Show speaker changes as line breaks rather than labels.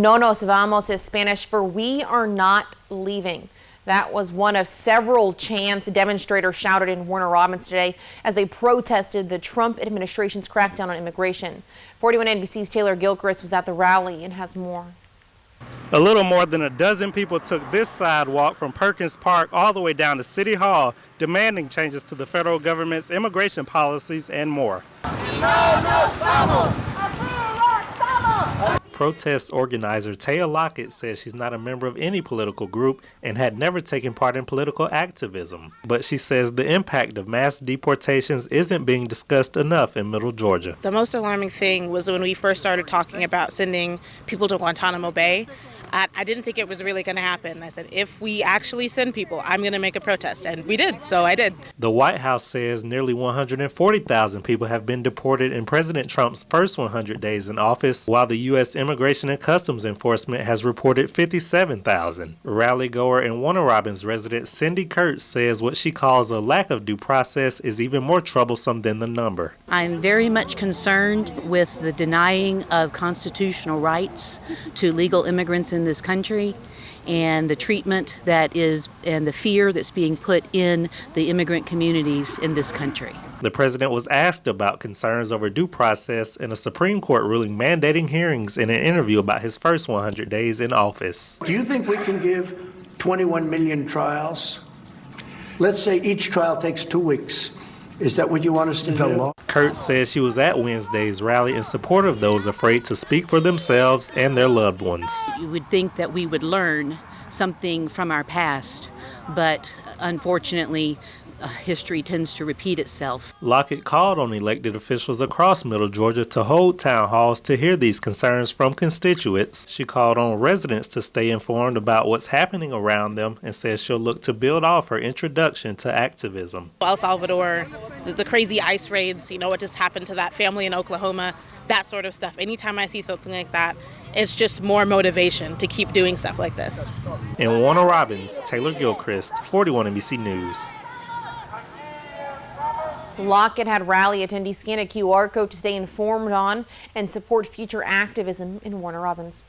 No nos vamos is Spanish for we are not leaving. That was one of several chants demonstrators shouted in Warner Robins today as they protested the Trump administration's crackdown on immigration. 41 NBC's Taylor Gilchrist was at the rally and has more.
A little more than a dozen people took this sidewalk from Perkins Park all the way down to City Hall, demanding changes to the federal government's immigration policies and more.
No nos vamos.
Protest organizer Taya Lockett says she's not a member of any political group and had never taken part in political activism. But she says the impact of mass deportations isn't being discussed enough in Middle Georgia.
The most alarming thing was when we first started talking about sending people to Guantanamo Bay. I didn't think it was really going to happen. I said, if we actually send people, I'm going to make a protest. And we did, so I did.
The White House says nearly 140,000 people have been deported in President Trump's first 100 days in office, while the U.S. Immigration and Customs Enforcement has reported 57,000. Rally-goer and Warner Robins resident Cindy Kurtz says what she calls a lack of due process is even more troublesome than the number.
I'm very much concerned with the denying of constitutional rights to legal immigrants in this country and the treatment that is and the fear that's being put in the immigrant communities in this country.
The president was asked about concerns over due process in a Supreme Court ruling mandating hearings in an interview about his first 100 days in office.
Do you think we can give 21 million trials? Let's say each trial takes 2 weeks. Is that what you want us to do?
Kurt says she was at Wednesday's rally in support of those afraid to speak for themselves and their loved ones.
You would think that we would learn something from our past, but unfortunately, history tends to repeat itself.
Lockett called on elected officials across Middle Georgia to hold town halls to hear these concerns from constituents. She called on residents to stay informed about what's happening around them and says she'll look to build off her introduction to activism.
El Salvador, the crazy ICE raids, what just happened to that family in Oklahoma, that sort of stuff. Anytime I see something like that, it's just more motivation to keep doing stuff like this.
In Warner Robins, Taylor Gilchrist, 41 NBC News.
Lockett had rally attendees scan a QR code to stay informed on and support future activism in Warner Robins.